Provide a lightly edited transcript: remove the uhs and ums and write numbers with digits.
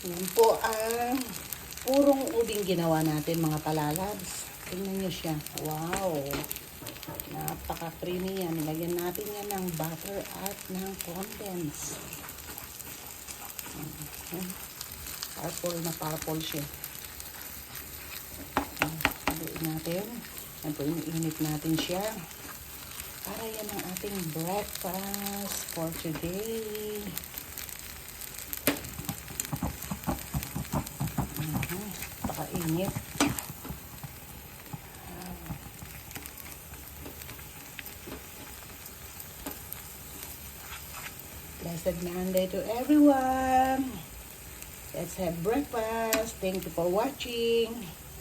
Yan po ang purong uding ginawa natin mga palalabs. Tingnan nyo siya. Wow! Napaka-creamy yan. Nilagyan natin yan ng butter at ng condensed. Purple na purple siya. Haluin natin. Yan po, iniinit natin siya. Para yan ang ating breakfast for today. Paka-init. Blessed Monday to everyone. Let's have breakfast. Thank you for watching.